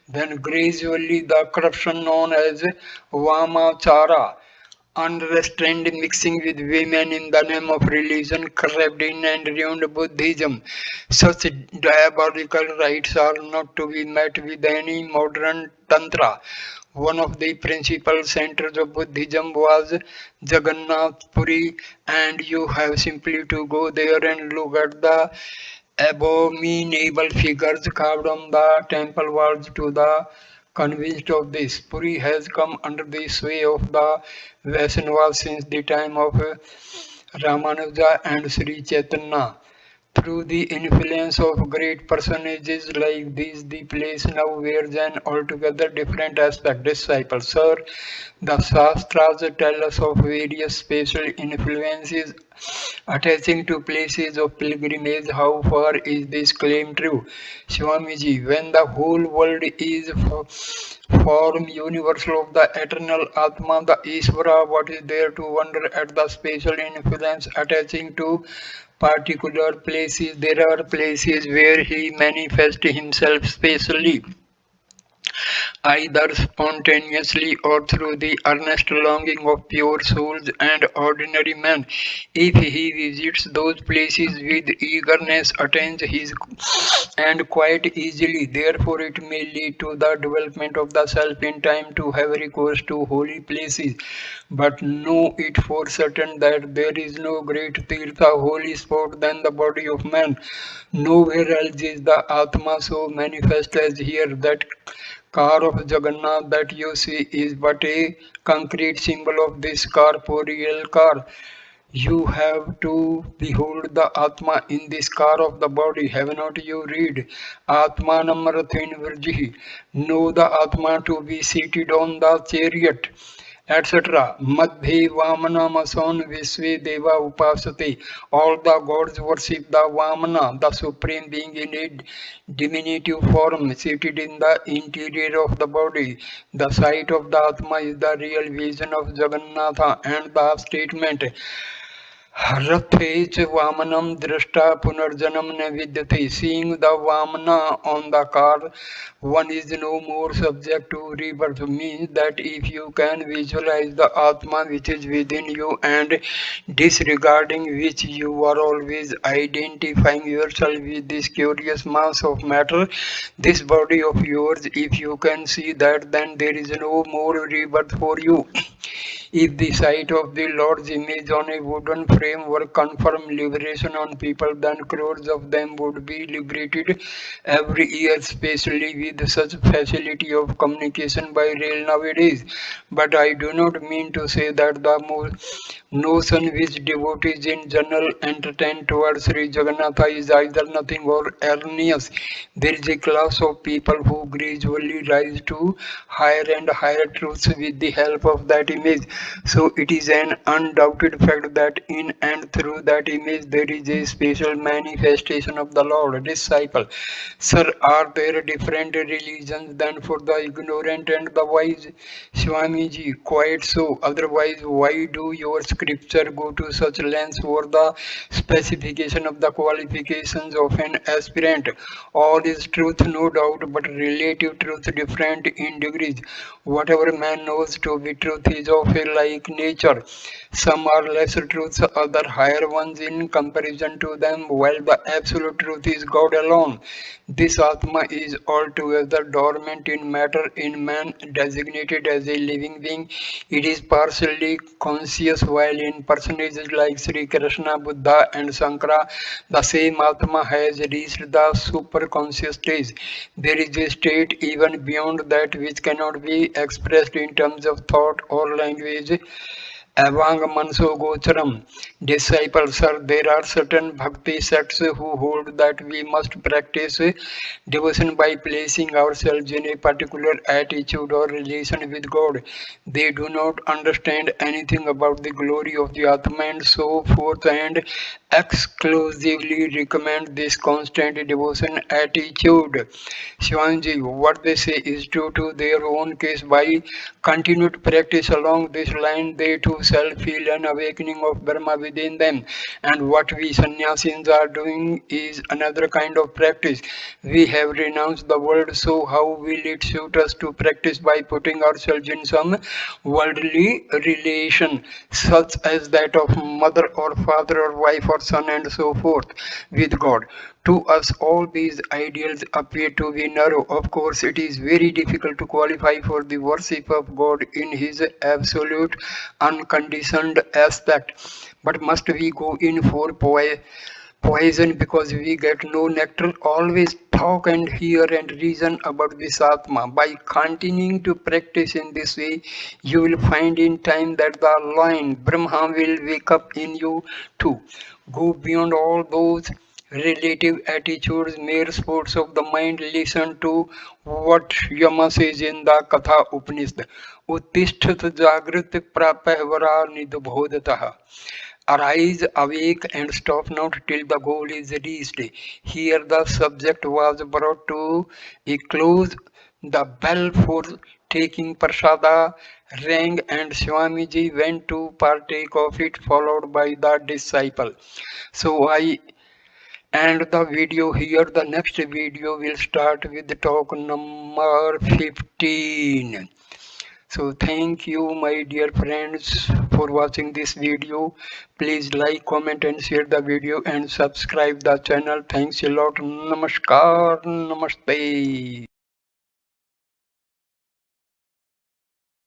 Then gradually the corruption known as Vamachara, unrestrained mixing with women in the name of religion, crept in and ruined Buddhism. Such diabolical rites are not to be met with any modern tantra. One of the principal centers of Buddhism was Jagannath Puri, and you have simply to go there and look at the abominable figures carved on the temple walls to the convinced of this. Puri has come under the sway of the Vaishnavas since the time of Ramanuja and Sri Chaitanya. Through the influence of great personages like these, the place now wears an altogether different aspect. Disciples, sir, the Shastras tell us of various special influences attaching to places of pilgrimage. How far is this claim true? Swamiji, when the whole world is form universal of the eternal Atma, the Ishvara, what is there to wonder at the special influence attaching to particular places? There are places where he manifests himself specially. either spontaneously or through the earnest longing of pure souls and ordinary men. If he visits those places with eagerness, attains his and quite easily. Therefore, it may lead to the development of the self in time to have recourse to holy places. But know it for certain that there is no great tirtha, holy spot than the body of man. Nowhere else is the Atma so manifest as here. That car of Jagannath that you see is but a concrete symbol of this corporeal car. You have to behold the Atma in this car of the body. Have not you read? Atmanam Rathin Virjihi. Know the Atma to be seated on the chariot, etc. Madhve Vamanamason Visve Deva Upasate. All the gods worship the Vamana, the supreme being in a diminutive form, seated in the interior of the body. The sight of the Atma is the real vision of Jagannatha, and the statement Rathe च Vamanam drashta punarjanam ne vidyate. Seeing the Vamana on the car, one is no more subject to rebirth. Means that if you can visualize the Atma which is within you and disregarding which you are always identifying yourself with this curious mass of matter, this body of yours, if you can see that, then there is no more rebirth for you. If the sight of the Lord's image on a wooden frame were confirm liberation on people, then crores of them would be liberated every year, especially with such facility of communication by rail nowadays. But I do not mean to say that the notion which devotees in general entertain towards Sri Jagannatha is either nothing or erroneous. There is a class of people who gradually rise to higher and higher truths with the help of that image. So it is an undoubted fact that in and through that image there is a special manifestation of the Lord. Disciple, sir, are there different religions than for the ignorant and the wise? Swamiji, quite so. Otherwise, why do your scripture go to such lengths for the specification of the qualifications of an aspirant? All is truth, no doubt, but relative truth different in degrees. Whatever man knows to be truth is of a like nature. Some are lesser truths, other higher ones in comparison to them, while the absolute truth is God alone. This Atma is altogether dormant in matter in man, designated as a living being. It is partially conscious, while in personages like Sri Krishna, Buddha, and Sankara, the same Atma has reached the superconscious stage. There is a state even beyond that which cannot be expressed in terms of thought or language. Avang Manso Gocharam. Disciples, sir, there are certain bhakti sects who hold that we must practice devotion by placing ourselves in a particular attitude or relation with God. They do not understand anything about the glory of the Atma and so forth, and exclusively recommend this constant devotion attitude. Shivanji, what they say is true to their own case. By continued practice along this line, they too shall feel an awakening of Brahma within them. And what we sannyasis are doing is another kind of practice. We have renounced the world, so how will it suit us to practice by putting ourselves in some worldly relation, such as that of mother or father or wife or son and so forth, with God? To us, all these ideals appear to be narrow. Of course, it is very difficult to qualify for the worship of God in His absolute, unconditioned aspect. But must we go in for poison because we get no nectar? Always talk and hear and reason about this Atma. By continuing to practice in this way, you will find in time that the lion, Brahma, will wake up in you too. Go beyond all those relative attitudes, mere sports of the mind. Listen to what Yama says in the Katha Upanishad. Uttishtat Jagrit Prapahvara Nidbhodataha. Arise, awake, and stop not till the goal is reached. Here the subject was brought to a close. The bell for taking prasada rang, and Swamiji went to partake of it, followed by the disciple. So I And the video here, the next video will start with the talk number 15. So thank you my dear friends for watching this video. Please like, comment and share the video and subscribe the channel. Thanks a lot. Namaskar. Namaste.